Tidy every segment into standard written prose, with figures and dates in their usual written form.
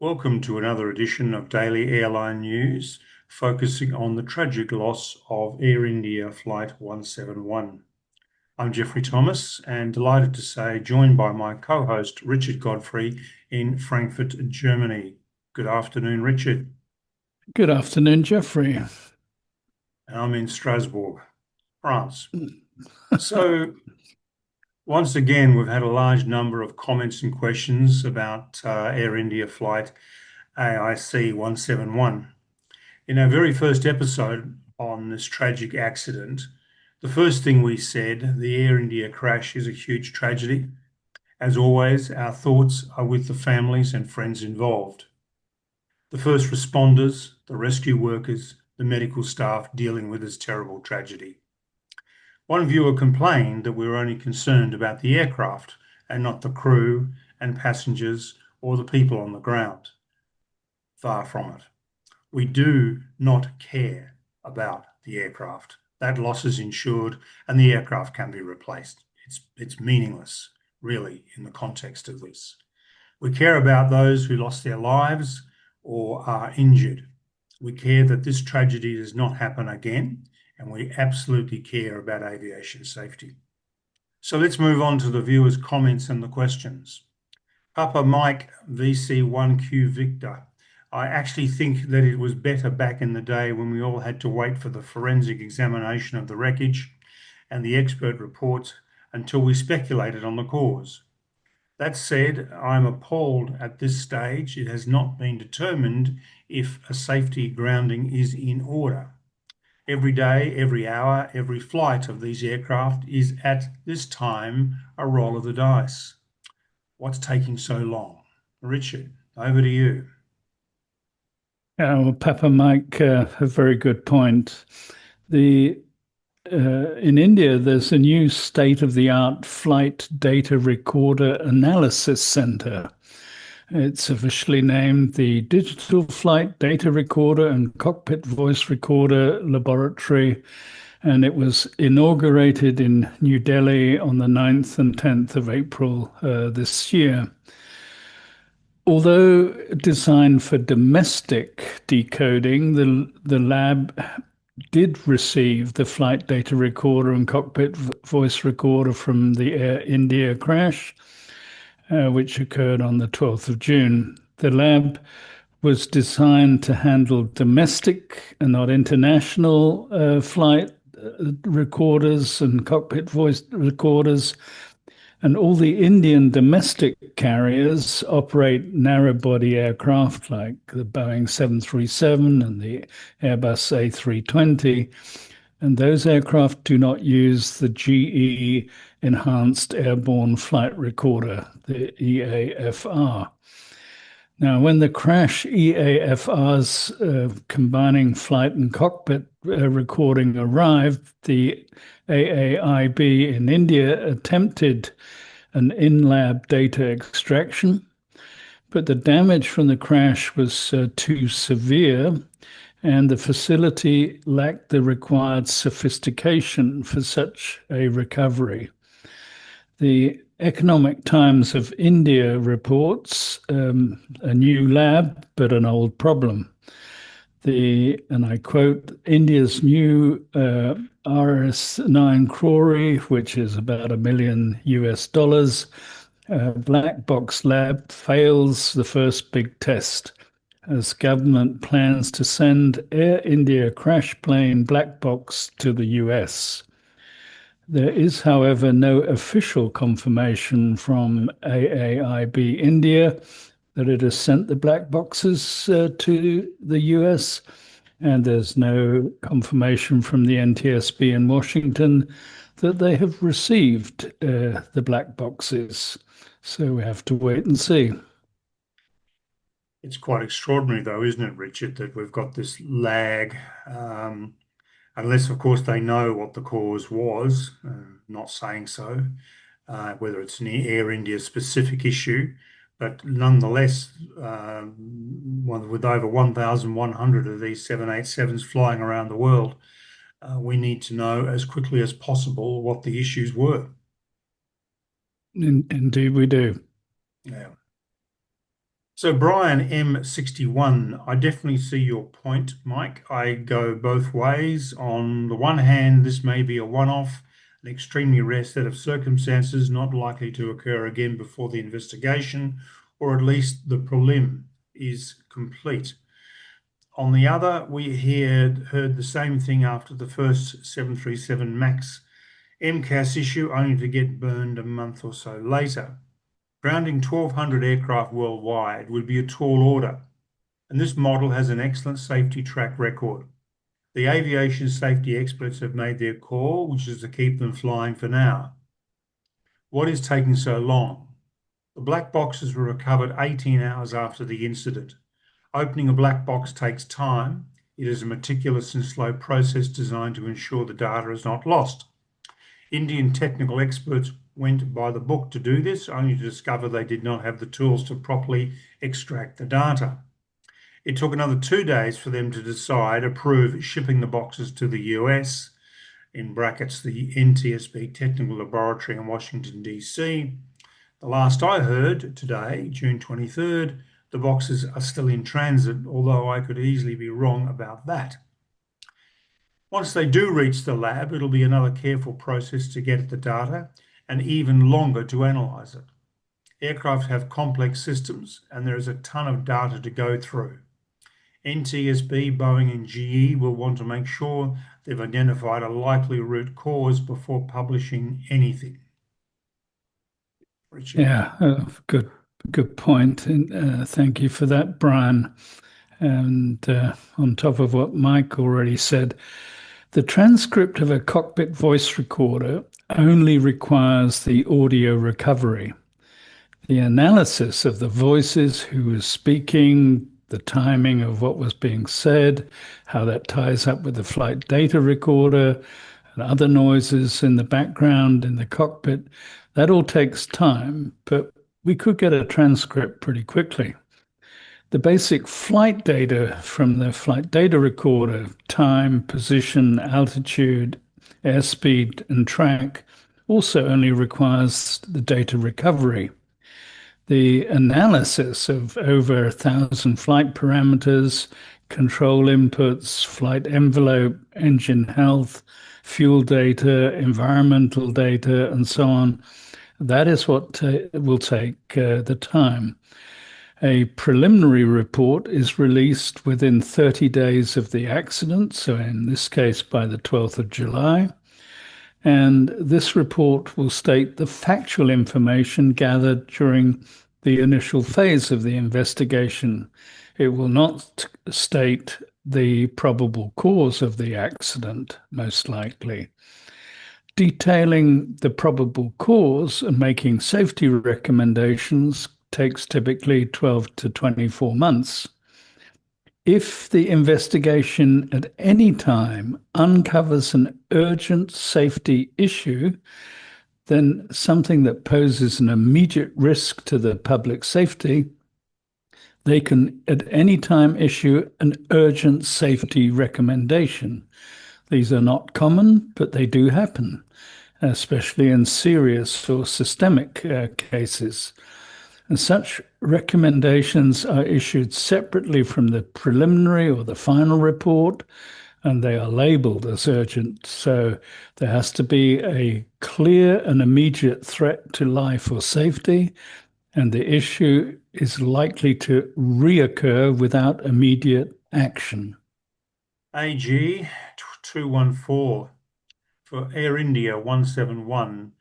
Welcome to another edition of Daily Airline News, focusing on the tragic loss of Air India Flight 171. I'm Jeffrey Thomas and delighted to say, joined by my co-host Richard Godfrey in Frankfurt, Germany. Good afternoon, Richard. Good afternoon, Jeffrey. And I'm in Strasbourg, France. So, once again, we've had a large number of comments and questions about Air India Flight AIC 171. In our very first episode on this tragic accident, the first thing we said, the Air India crash is a huge tragedy. As always, our thoughts are with the families and friends involved. The first responders, the rescue workers, the medical staff dealing with this terrible tragedy. One viewer complained that we were only concerned about the aircraft and not the crew and passengers or the people on the ground. Far from it. We do not care about the aircraft. That loss is insured and the aircraft can be replaced. It's meaningless, really, in the context of this. We care about those who lost their lives or are injured. We care that this tragedy does not happen again, and we absolutely care about aviation safety. So let's move on to the viewers' comments and the questions. Papa Mike VC1Q Victor. I actually think that it was better back in the day when we all had to wait for the forensic examination of the wreckage and the expert reports until we speculated on the cause. That said, I'm appalled at this stage. It has not been determined if a safety grounding is in order. Every day, every hour, every flight of these aircraft is at this time a roll of the dice. What's taking so long? Richard, over to you. Well, Papa Mike, a very good point. The In India, there's a new state-of-the-art flight data recorder analysis center. It's officially named the Digital Flight Data Recorder and Cockpit Voice Recorder Laboratory, and it was inaugurated in New Delhi on the 9th and 10th of April this year. Although designed for domestic decoding, the lab did receive the flight data recorder and cockpit voice recorder from the Air India crash, which occurred on the 12th of June. The lab was designed to handle domestic and not international flight recorders and cockpit voice recorders, and all the Indian domestic carriers operate narrow-body aircraft like the Boeing 737 and the Airbus A320, and those aircraft do not use the GE Enhanced Airborne Flight Recorder, the EAFR. Now, when the crash EAFRs combining flight and cockpit recording arrived, the AAIB in India attempted an in-lab data extraction, but the damage from the crash was too severe, and the facility lacked the required sophistication for such a recovery. The Economic Times of India reports a new lab, but an old problem. And I quote, India's new RS9 Crowry, which is about $1 million US, black box lab fails the first big test as government plans to send Air India crash plane black box to the US. There is, however, no official confirmation from AAIB India that it has sent the black boxes to the US, and there's no confirmation from the NTSB in Washington that they have received the black boxes. So we have to wait and see. It's quite extraordinary, though, isn't it, Richard, that we've got this lag, unless, of course, they know what the cause was, not saying so, whether it's an Air India specific issue. But nonetheless, with over 1,100 of these 787s flying around the world, we need to know as quickly as possible what the issues were. Indeed, we do. Yeah. So, Brian M61, I definitely see your point, Mike. I go both ways. On the one hand, this may be a one-off, an extremely rare set of circumstances not likely to occur again before the investigation, or at least the prelim is complete. On the other, we heard the same thing after the first 737 MAX MCAS issue, only to get burned a month or so later. Grounding 1,200 aircraft worldwide would be a tall order, and this model has an excellent safety track record. The aviation safety experts have made their call, which is to keep them flying for now. What is taking so long? The black boxes were recovered 18 hours after the incident. Opening a black box takes time. It is a meticulous and slow process designed to ensure the data is not lost. Indian technical experts went by the book to do this, only to discover they did not have the tools to properly extract the data. It took another 2 days for them to approve shipping the boxes to the US, in brackets, the NTSB Technical Laboratory in Washington, D.C. The last I heard today, June 23rd, the boxes are still in transit, although I could easily be wrong about that. Once they do reach the lab, it'll be another careful process to get at the data and even longer to analyze it. Aircraft have complex systems and there is a ton of data to go through. NTSB, Boeing and GE will want to make sure they've identified a likely root cause before publishing anything. Richard. Yeah, good point. And thank you for that, Brian. And on top of what Mike already said, the transcript of a cockpit voice recorder only requires the audio recovery. The analysis of the voices, who was speaking, the timing of what was being said, how that ties up with the flight data recorder, and other noises in the background in the cockpit, that all takes time, but we could get a transcript pretty quickly. The basic flight data from the flight data recorder, time, position, altitude, airspeed, and track, also only requires the data recovery. The analysis of over 1,000 flight parameters, control inputs, flight envelope, engine health, fuel data, environmental data, and so on, that is what will take the time. A preliminary report is released within 30 days of the accident, so in this case by the 12th of July. And this report will state the factual information gathered during the initial phase of the investigation. It will not state the probable cause of the accident, most likely. Detailing the probable cause and making safety recommendations takes typically 12 to 24 months. If the investigation at any time uncovers an urgent safety issue, then something that poses an immediate risk to the public safety, they can at any time issue an urgent safety recommendation. These are not common, but they do happen, especially in serious or systemic cases. And such recommendations are issued separately from the preliminary or the final report, and they are labeled as urgent. So there has to be a clear and immediate threat to life or safety, and the issue is likely to reoccur without immediate action. AG 214 for Air India 171.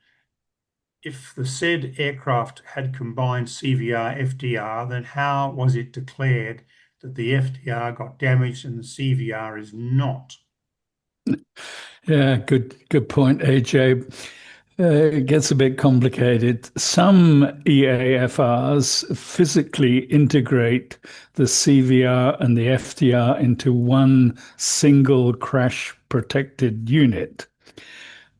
If the said aircraft had combined CVR FDR, then how was it declared that the FDR got damaged and the CVR is not? Yeah, good point, AJ. It gets a bit complicated. Some EAFRs physically integrate the CVR and the FDR into one single crash protected unit.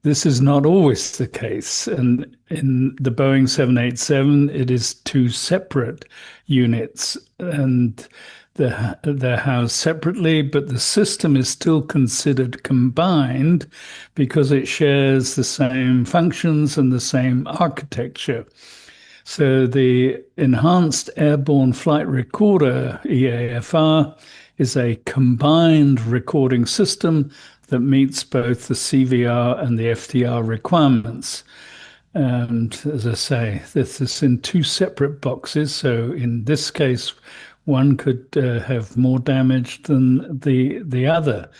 This is not always the case. And in the Boeing 787, it is two separate units and they're housed separately, but the system is still considered combined because it shares the same functions and the same architecture. So the Enhanced Airborne Flight Recorder, EAFR, is a combined recording system that meets both the CVR and the FTR requirements. And as I say, this is in two separate boxes. So in this case, one could have more damage than the other.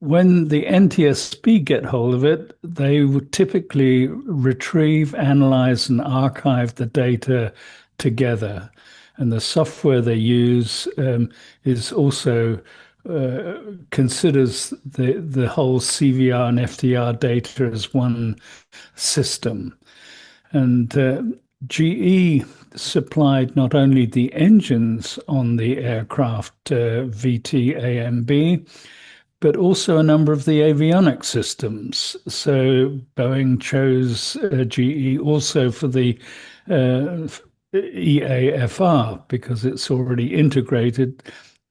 When the NTSB get hold of it, they would typically retrieve, analyze, and archive the data together. And the software they use is also considers the whole CVR and FDR data as one system. And GE supplied not only the engines on the aircraft VT-AMB, but also a number of the avionics systems. So Boeing chose GE also for the EAFR because it's already integrated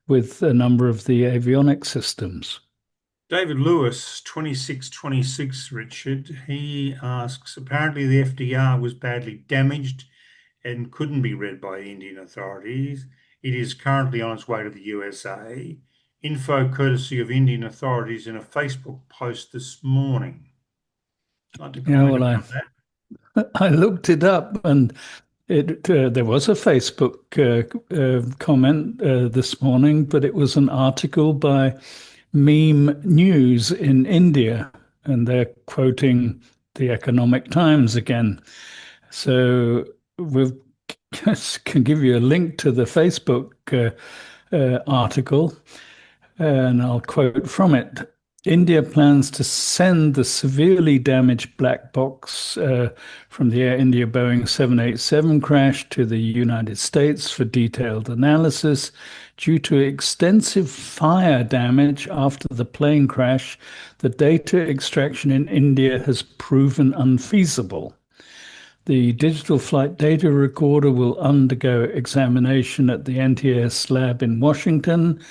with a number of the avionics systems. David Lewis, 2626, Richard, he asks, apparently the FDR was badly damaged and couldn't be read by Indian authorities. It is currently on its way to the USA. Info courtesy of Indian authorities in a Facebook post this morning. Like to Yeah, comment well, about that? I looked it up, and there was a Facebook comment this morning, but it was an article by Meme News in India, and they're quoting the Economic Times again. So we can give you a link to the Facebook article, and I'll quote from it. India plans to send the severely damaged black box from the Air India Boeing 787 crash to the United States for detailed analysis. Due to extensive fire damage after the plane crash, the data extraction in India has proven unfeasible. The digital flight data recorder will undergo examination at the NTS lab in Washington.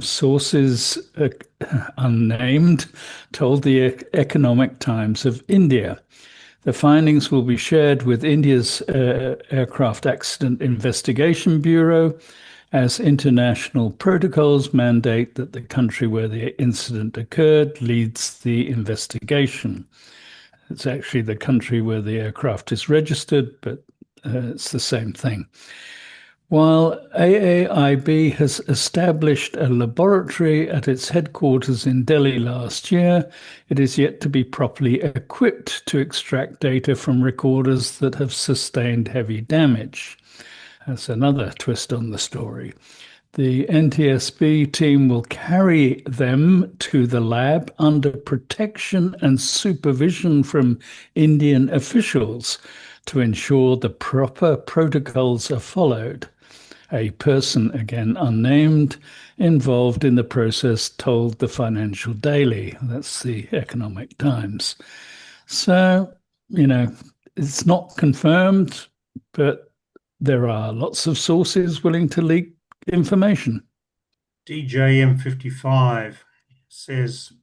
Sources unnamed told the Economic Times of India. The findings will be shared with India's Aircraft Accident Investigation Bureau, as international protocols mandate that the country where the incident occurred leads the investigation. It's actually the country where the aircraft is registered, but it's the same thing. While AAIB has established a laboratory at its headquarters in Delhi last year, it is yet to be properly equipped to extract data from recorders that have sustained heavy damage. That's another twist on the story. The NTSB team will carry them to the lab under protection and supervision from Indian officials to ensure the proper protocols are followed. A person, again unnamed, involved in the process told the Financial Daily, that's the Economic Times. So, it's not confirmed, but there are lots of sources willing to leak information. DJM55 says,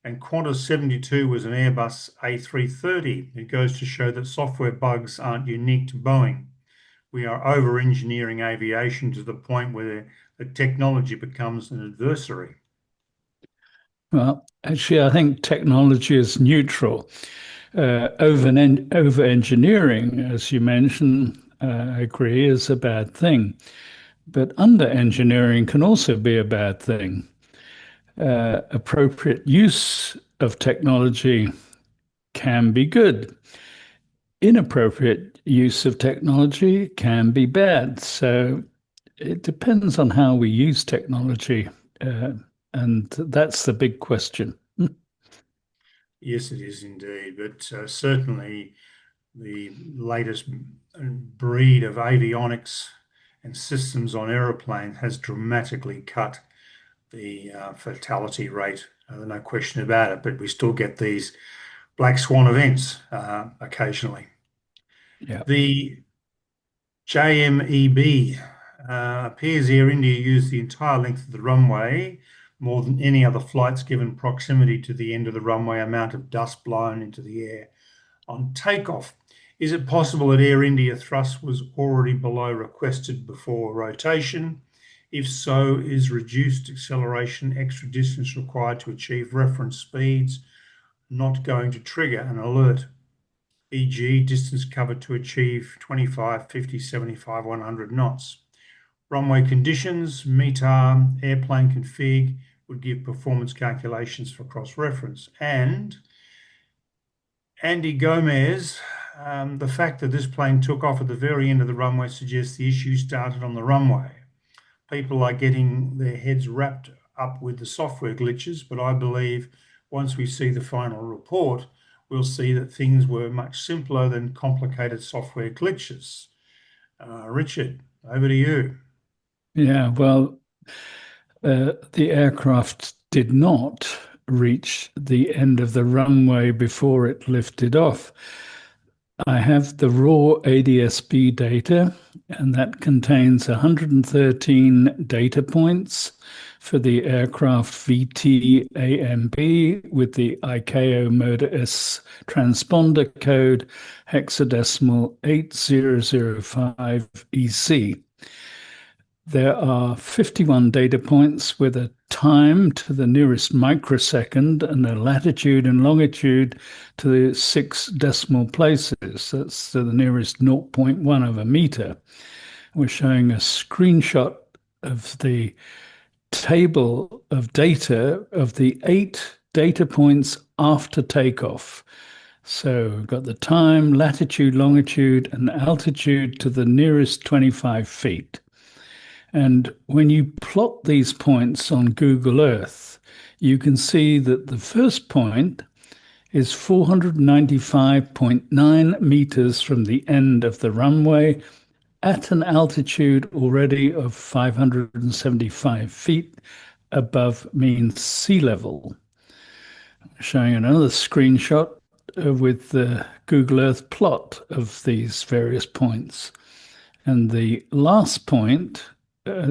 and Qantas 72 was an Airbus A330. It goes to show that software bugs aren't unique to Boeing. We are over-engineering aviation to the point where the technology becomes an adversary. Well, actually, I think technology is neutral. Over-engineering, as you mentioned, I agree, is a bad thing. But under-engineering can also be a bad thing. Appropriate use of technology can be good. Inappropriate use of technology can be bad. So it depends on how we use technology. And that's the big question. Yes, it is indeed. But certainly the latest breed of avionics and systems on aeroplanes has dramatically cut the fatality rate. No question about it. But we still get these black swan events occasionally. Yeah. The JMEB appears Air India used the entire length of the runway, more than any other flights, given proximity to the end of the runway, amount of dust blown into the air on takeoff. Is it possible that Air India thrust was already below requested before rotation? If so, is reduced acceleration extra distance required to achieve reference speeds not going to trigger an alert, e.g. distance covered to achieve 25, 50, 75, 100 knots? Runway conditions, METAR, airplane config would give performance calculations for cross-reference. And Andy Gomez, the fact that this plane took off at the very end of the runway suggests the issue started on the runway. People are getting their heads wrapped up with the software glitches, but I believe once we see the final report, we'll see that things were much simpler than complicated software glitches. Richard, over to you. Yeah, well, the aircraft did not reach the end of the runway before it lifted off. I have the raw ADS-B data, and that contains 113 data points for the aircraft VTAMB with the ICAO Motor S transponder code hexadecimal 8005 EC. There are 51 data points with a time to the nearest microsecond and a latitude and longitude to the 6 decimal places. That's to the nearest zero point 0.1 of a meter. We're showing a screenshot of the table of data of the 8 data points after takeoff. So we've got the time, latitude, longitude, and altitude to the nearest 25 feet. And when you plot these points on Google Earth, you can see that the first point is 495.9 meters from the end of the runway at an altitude already of 575 feet above mean sea level. Showing another screenshot with the Google Earth plot of these various points. And the last point,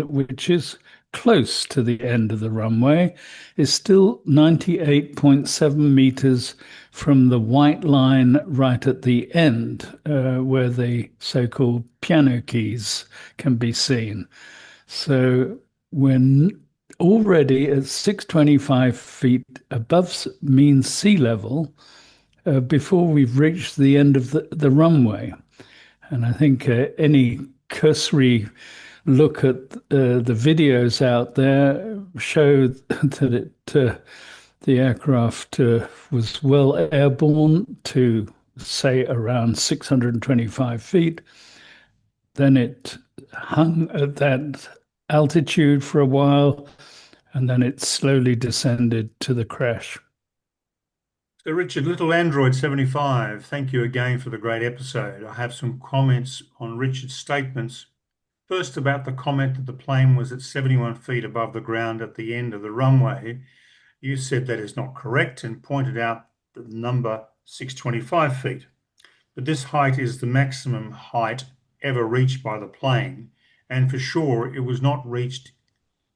which is close to the end of the runway, is still 98.7 meters from the white line right at the end, where the so-called piano keys can be seen. So we're already at 625 feet above mean sea level before we've reached the end of the runway. And I think any cursory look at the videos out there show that the aircraft was well airborne to, say, around 625 feet. Then it hung at that altitude for a while, and then it slowly descended to the crash. So, Richard, Little Android 75, thank you again for the great episode. I have some comments on Richard's statements. First, about the comment that the plane was at 71 feet above the ground at the end of the runway. You said that is not correct and pointed out the number 625 feet. But this height is the maximum height ever reached by the plane, and for sure it was not reached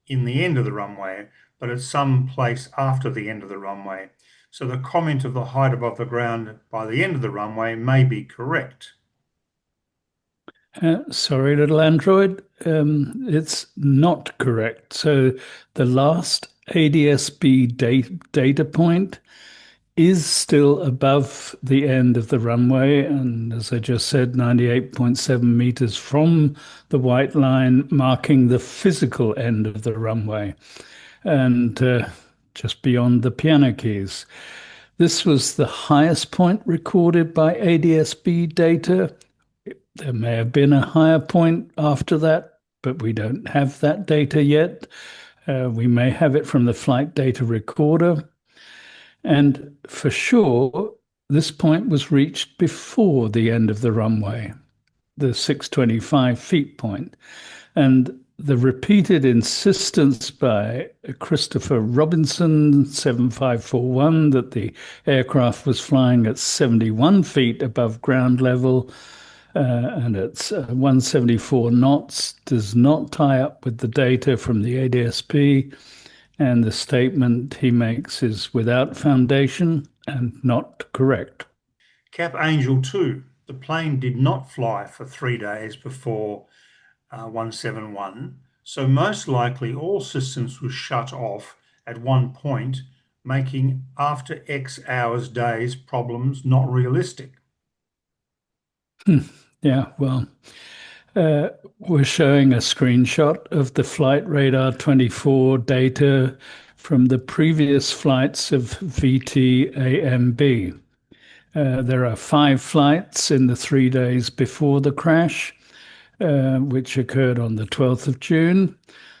in the end of the runway, but at some place after the end of the runway. So the comment of the height above the ground by the end of the runway may be correct. Sorry, little android. It's not correct. So the last ADS-B data point is still above the end of the runway. And as I just said, 98.7 meters from the white line, marking the physical end of the runway. And just beyond the piano keys. This was the highest point recorded by ADS-B data. There may have been a higher point after that, but we don't have that data yet. We may have it from the flight data recorder. And for sure, this point was reached before the end of the runway, the 625 feet point. And the repeated insistence by Christopher Robinson, 7541, that the aircraft was flying at 71 feet above ground level and it's 174 knots, does not tie up with the data from the ADS-B, and the statement he makes is without foundation and not correct. Cap Angel 2. The plane did not fly for 3 days before 171, so most likely all systems were shut off at one point, making after X hours days problems not realistic. Hmm. Yeah, well, uh, we're showing a screenshot of the Flight Radar 24 data from the previous flights of VTAMB. There are 5 flights in the 3 days before the crash, which occurred on the 12th of June.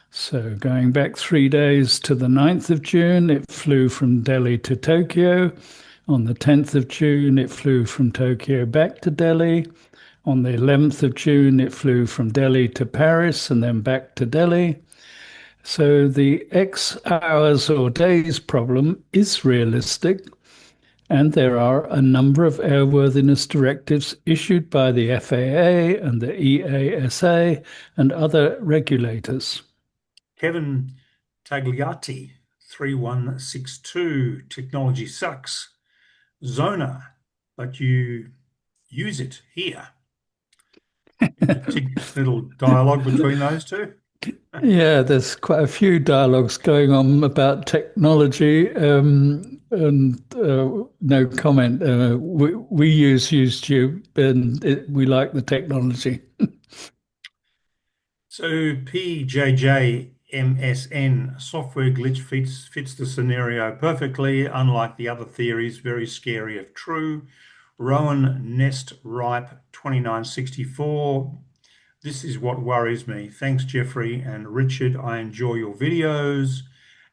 So going back 3 days to the 9th of June, it flew from Delhi to Tokyo. On the 10th of June, it flew from Tokyo back to Delhi. On the 11th of June, it flew from Delhi to Paris and then back to Delhi. So the X hours or days problem is realistic, and there are a number of airworthiness directives issued by the FAA and the EASA and other regulators. Kevin Tagliati, 3162, technology sucks. Zona, but you use it here. Little dialogue between those two. Yeah, there's quite a few dialogues going on about technology, and no comment. We use YouTube, and we like the technology. So PJJMSN software glitch fits the scenario perfectly, unlike the other theories, very scary if true. Rowan Nest Ripe 2964. This is what worries me. Thanks, Jeffrey and Richard. I enjoy your videos.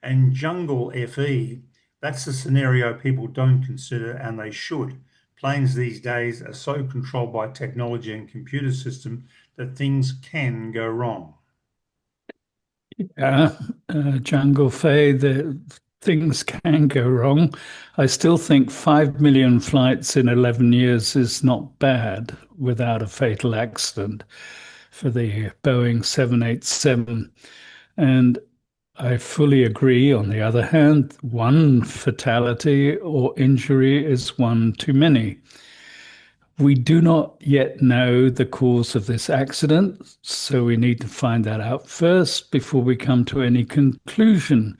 And Jungle FE, that's the scenario people don't consider, and they should. Planes these days are so controlled by technology and computer system that things can go wrong. Yeah, Jungle Fay, the things can go wrong. I still think 5 million flights in 11 years is not bad without a fatal accident for the Boeing 787. And I fully agree. On the other hand, one fatality or injury is one too many. We do not yet know the cause of this accident, so we need to find that out first before we come to any conclusion.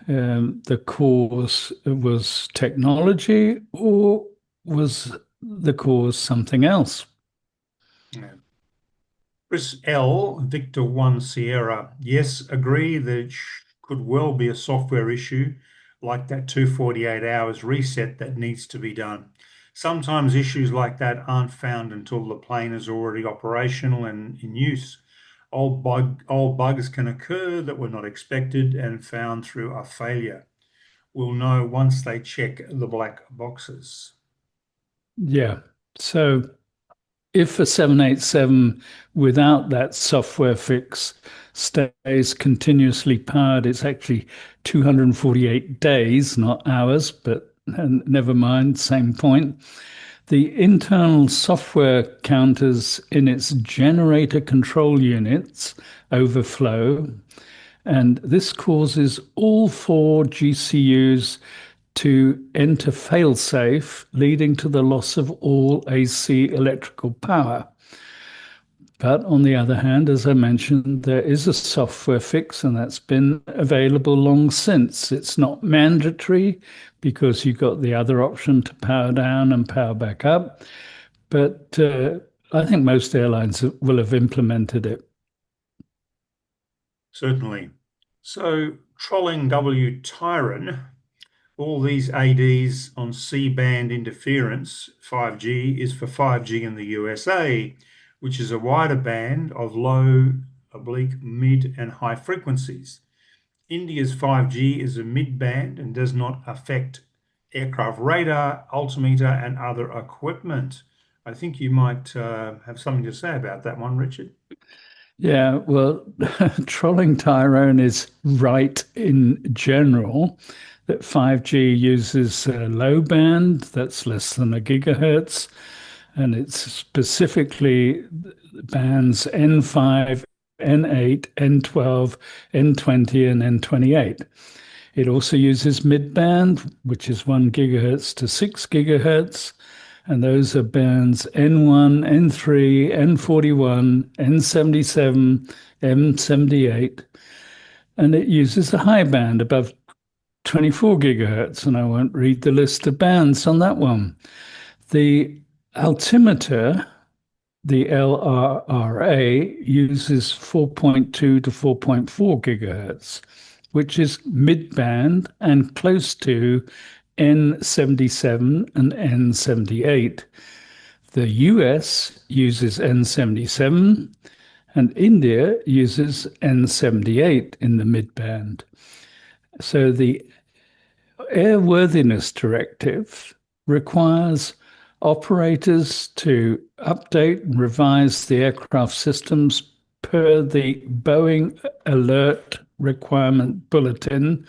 The cause was technology, or was the cause something else? Yeah. Chris L, Victor 1 Sierra. Yes, agree that it could well be a software issue like that 248 hours reset that needs to be done. Sometimes issues like that aren't found until the plane is already operational and in use. Old bugs can occur that were not expected and found through a failure. We'll know once they check the black boxes. Yeah. So if a 787 without that software fix stays continuously powered, it's actually 248 days, not hours, but never mind, same point. The internal software counters in its generator control units overflow, and this causes all 4 GCUs to enter failsafe, leading to the loss of all AC electrical power. But on the other hand, as I mentioned, there is a software fix, and that's been available long since. It's not mandatory because you've got the other option to power down and power back up. But I think most airlines will have implemented it. Certainly. So, trolling W Tyron, all these ADs on C-band interference, 5G, is for 5G in the USA, which is a wider band of low, oblique, mid, and high frequencies. India's 5G is a mid-band and does not affect aircraft radar, altimeter, and other equipment. I think you might have something to say about that one, Richard. Yeah, well, trolling Tyrone is right in general that 5G uses a low band that's less than a gigahertz, and it's specifically bands N5, N8, N12, N20, and N28. It also uses mid-band, which is 1 gigahertz to 6 gigahertz, And those are bands N1, N3, N41, N77, M78. And it uses a high band above 24 gigahertz. And I won't read the list of bands on that one. The altimeter, the LRRA, uses 4.2 to 4.4 gigahertz, which is mid-band and close to N77 and N78. The US uses N77 and India uses N78 in the mid-band. So the Airworthiness Directive requires operators to update and revise the aircraft systems per the Boeing Alert Requirement Bulletin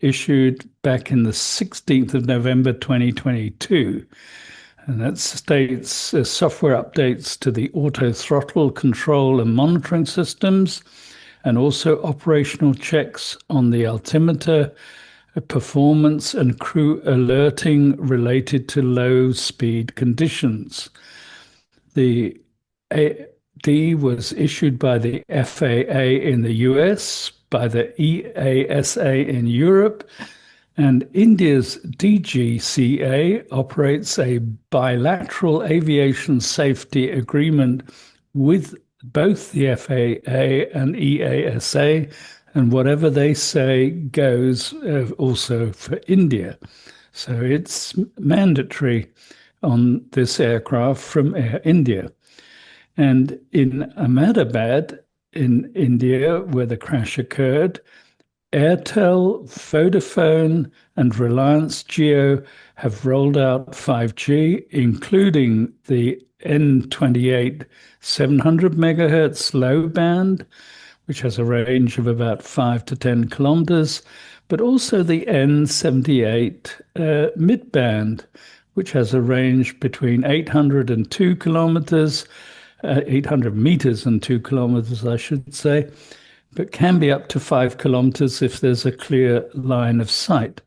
issued back in the 16th of November 2022. And that states software updates to the auto throttle control and monitoring systems, and also operational checks on the altimeter, performance, and crew alerting related to low speed conditions. The AD was issued by the FAA in the US, by the EASA in Europe, and India's DGCA operates a bilateral aviation safety agreement with both the FAA and EASA, and whatever they say goes also for India. So it's mandatory on this aircraft from Air India. And in Ahmedabad, in India, where the crash occurred, Airtel, Vodafone, and Reliance Jio have rolled out 5G, including the N28 700 megahertz low band, which has a range of about 5 to 10 kilometers, but also the N78 mid band, which has a range between 800 and 2 kilometers, 800 meters and 2 kilometers, I should say, but can be up to 5 kilometers if there's a clear line of sight.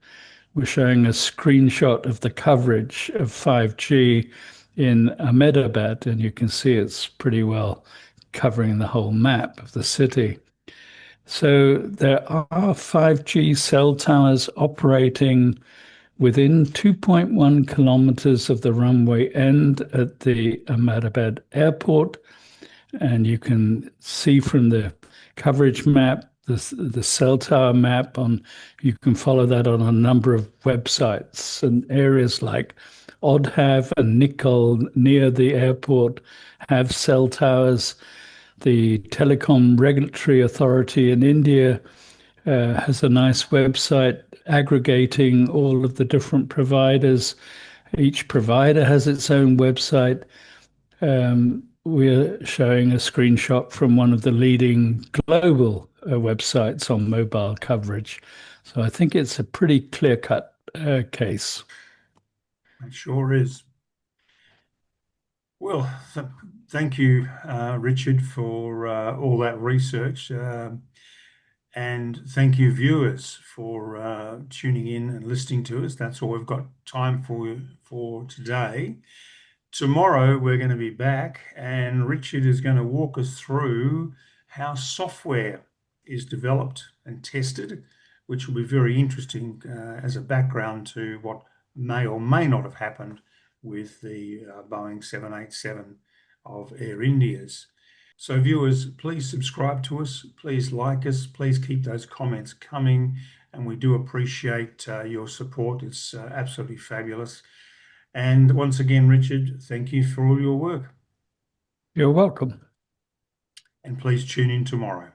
We're showing a screenshot of the coverage of 5G in Ahmedabad, and you can see it's pretty well covering the whole map of the city. So there are 5G cell towers operating within 2.1 kilometers of the runway end at the Ahmedabad airport. And you can see from the coverage map, the cell tower map on, you can follow that on a number of websites, and areas like Odhav and Nicol near the airport have cell towers. The Telecom Regulatory Authority in India has a nice website aggregating all of the different providers. Each provider has its own website. We're showing a screenshot from one of the leading global websites on mobile coverage. So I think it's a pretty clear-cut case. It sure is. Well, thank you, Richard, for all that research. And thank you, viewers, for tuning in and listening to us. That's all we've got time for today. Tomorrow, we're going to be back, and Richard is going to walk us through how software is developed and tested, which will be very interesting as a background to what may or may not have happened with the Boeing 787 of Air India's. So viewers, please subscribe to us, please like us, please keep those comments coming, and we do appreciate your support. It's absolutely fabulous. And once again, Richard, thank you for all your work. You're welcome. And please tune in tomorrow.